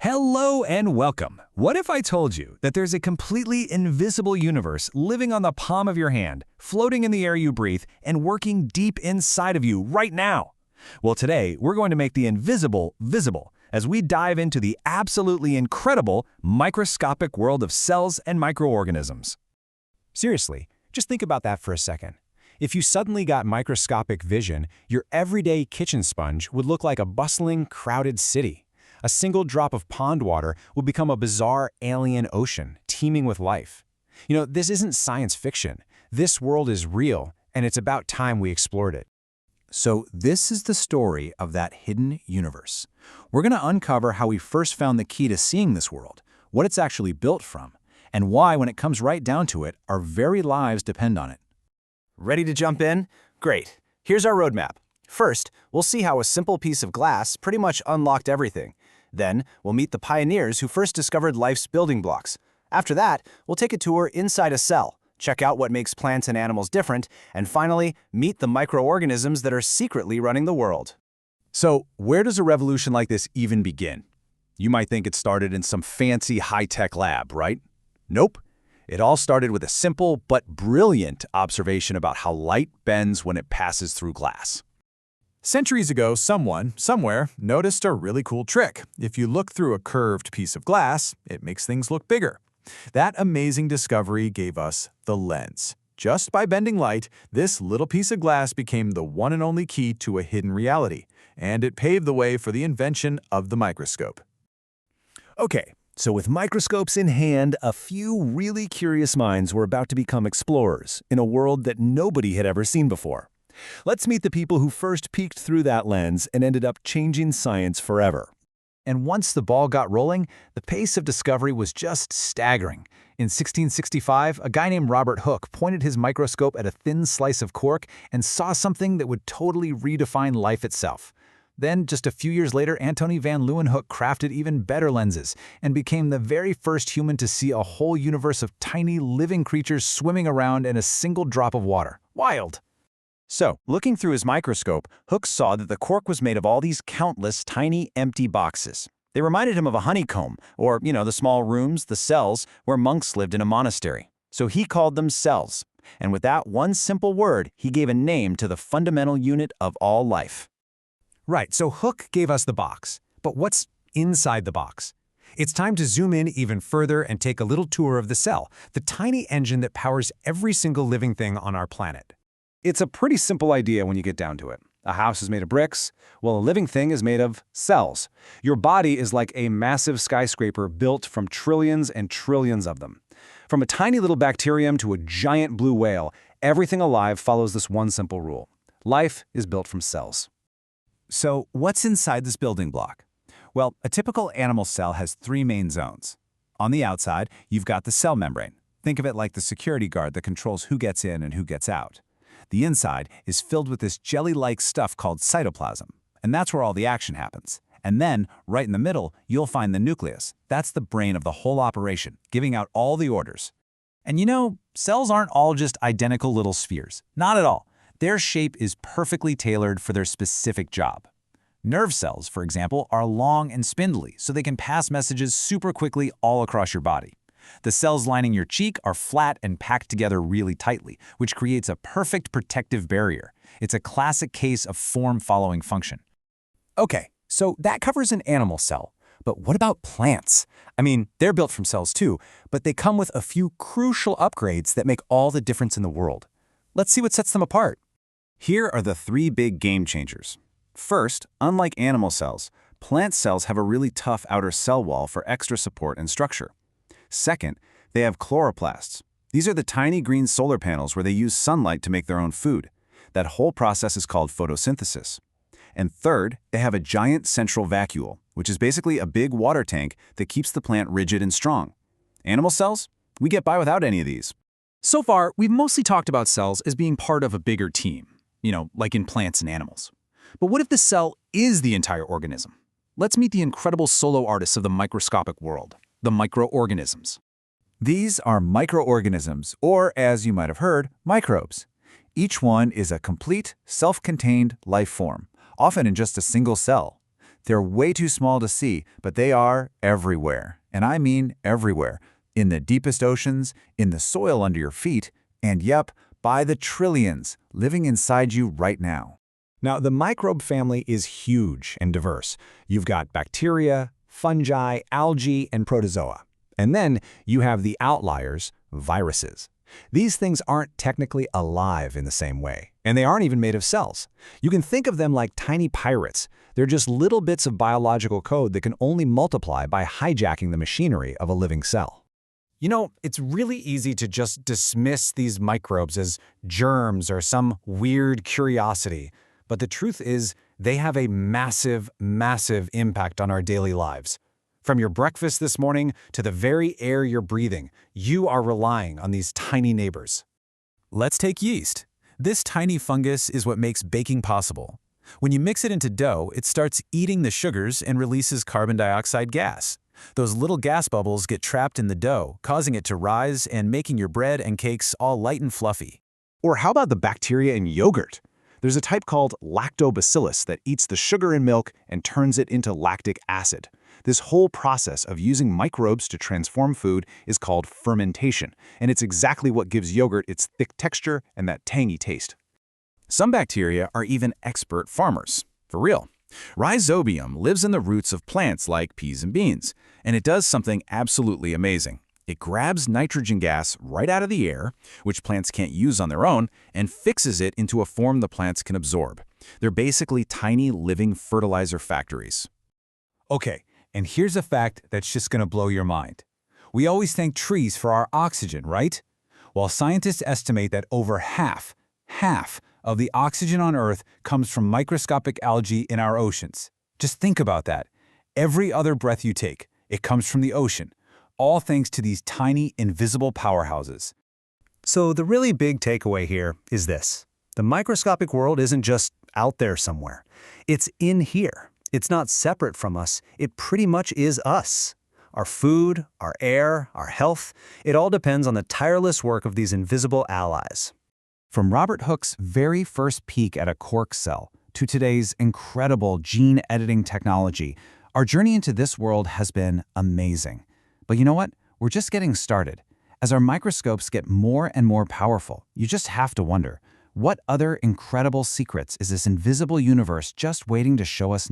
Hello and welcome. What if I told you that there's a completely invisible universe living on the palm of your hand, floating in the air you breathe, and working deep inside of you right now? Well, today we're going to make the invisible visible as we dive into the absolutely incredible microscopic world of cells and microorganisms. Seriously, just think about that for a second. If you suddenly got microscopic vision, your everyday kitchen sponge would look like a bustling, crowded city. A single drop of pond water would become a bizarre alien ocean, teeming with life. This isn't science fiction. This world is real, and it's about time we explored it. So this is the story of that hidden universe. We're going to uncover how we first found the key to seeing this world, what it's actually built from, and why, when it comes right down to it, our very lives depend on it. Ready to jump in? Great. Here's our roadmap. First, we'll see how a simple piece of glass pretty much unlocked everything. Then, we'll meet the pioneers who first discovered life's building blocks. After that, we'll take a tour inside a cell, check out what makes plants and animals different, and finally, meet the microorganisms that are secretly running the world. So, where does a revolution like this even begin? You might think it started in some fancy high-tech lab, right? Nope. It all started with a simple but brilliant observation about how light bends when it passes through glass. Centuries ago, someone, somewhere, noticed a really cool trick. If you look through a curved piece of glass, it makes things look bigger. That amazing discovery gave us the lens. Just by bending light, this little piece of glass became the one and only key to a hidden reality, and it paved the way for the invention of the microscope. Okay, so with microscopes in hand, a few really curious minds were about to become explorers in a world that nobody had ever seen before. Let's meet the people who first peeked through that lens and ended up changing science forever. And once the ball got rolling, the pace of discovery was just staggering. In 1665, a guy named Robert Hooke pointed his microscope at a thin slice of cork and saw something that would totally redefine life itself. Then, just a few years later, Antony van Leeuwenhoek crafted even better lenses and became the very first human to see a whole universe of tiny living creatures swimming around in a single drop of water. Wild! So, looking through his microscope, Hooke saw that the cork was made of all these countless tiny empty boxes. They reminded him of a honeycomb, or, the small rooms, the cells, where monks lived in a monastery. So he called them cells. And with that one simple word, he gave a name to the fundamental unit of all life. Right, so Hooke gave us the box. But what's inside the box? It's time to zoom in even further and take a little tour of the cell, the tiny engine that powers every single living thing on our planet. It's a pretty simple idea when you get down to it. A house is made of bricks. Well, a living thing is made of cells. Your body is like a massive skyscraper built from trillions and trillions of them. From a tiny little bacterium to a giant blue whale, everything alive follows this one simple rule. Life is built from cells. So, what's inside this building block? Well, a typical animal cell has three main zones. On the outside, you've got the cell membrane. Think of it like the security guard that controls who gets in and who gets out. The inside is filled with this jelly-like stuff called cytoplasm, and that's where all the action happens. And then, right in the middle, you'll find the nucleus. That's the brain of the whole operation, giving out all the orders. And cells aren't all just identical little spheres. Not at all. Their shape is perfectly tailored for their specific job. Nerve cells, for example, are long and spindly, so they can pass messages super quickly all across your body. The cells lining your cheek are flat and packed together really tightly, which creates a perfect protective barrier. It's a classic case of form-following function. Okay, so that covers an animal cell. But what about plants? They're built from cells too, but they come with a few crucial upgrades that make all the difference in the world. Let's see what sets them apart. Here are the three big game changers. First, unlike animal cells, plant cells have a really tough outer cell wall for extra support and structure. Second, they have chloroplasts. These are the tiny green solar panels where they use sunlight to make their own food. That whole process is called photosynthesis. And third, they have a giant central vacuole, which is basically a big water tank that keeps the plant rigid and strong. Animal cells? We get by without any of these. So far, we've mostly talked about cells as being part of a bigger team, like in plants and animals. But what if the cell is the entire organism? Let's meet the incredible solo artists of the microscopic world, the microorganisms. These are microorganisms, or as you might have heard, microbes. Each one is a complete, self-contained life form, often in just a single cell. They're way too small to see, but they are everywhere. And I mean everywhere. In the deepest oceans, in the soil under your feet, and yep, by the trillions, living inside you right now. Now, the microbe family is huge and diverse. You've got bacteria, fungi, algae, and protozoa. And then you have the outliers, viruses. These things aren't technically alive in the same way, and they aren't even made of cells. You can think of them like tiny pirates. They're just little bits of biological code that can only multiply by hijacking the machinery of a living cell. You know, it's really easy to just dismiss these microbes as germs or some weird curiosity. But the truth is, they have a massive, massive impact on our daily lives. From your breakfast this morning to the very air you're breathing, you are relying on these tiny neighbors. Let's take yeast. This tiny fungus is what makes baking possible. When you mix it into dough, it starts eating the sugars and releases carbon dioxide gas. Those little gas bubbles get trapped in the dough, causing it to rise and making your bread and cakes all light and fluffy. Or how about the bacteria in yogurt? There's a type called lactobacillus that eats the sugar in milk and turns it into lactic acid. This whole process of using microbes to transform food is called fermentation, and it's exactly what gives yogurt its thick texture and that tangy taste. Some bacteria are even expert farmers. For real. Rhizobium lives in the roots of plants like peas and beans, and it does something absolutely amazing. It grabs nitrogen gas right out of the air, which plants can't use on their own, and fixes it into a form the plants can absorb. They're basically tiny living fertilizer factories. Okay, and here's a fact that's just going to blow your mind. We always thank trees for our oxygen, right? Well, scientists estimate that over half of the oxygen on Earth comes from microscopic algae in our oceans. Just think about that. Every other breath you take, it comes from the ocean, all thanks to these tiny, invisible powerhouses. So the really big takeaway here is this. The microscopic world isn't just out there somewhere. It's in here. It's not separate from us. It pretty much is us. Our food, our air, our health, it all depends on the tireless work of these invisible allies. From Robert Hooke's very first peek at a cork cell to today's incredible gene editing technology, our journey into this world has been amazing. But you know what? We're just getting started. As our microscopes get more and more powerful, you just have to wonder, what other incredible secrets is this invisible universe just waiting to show us next?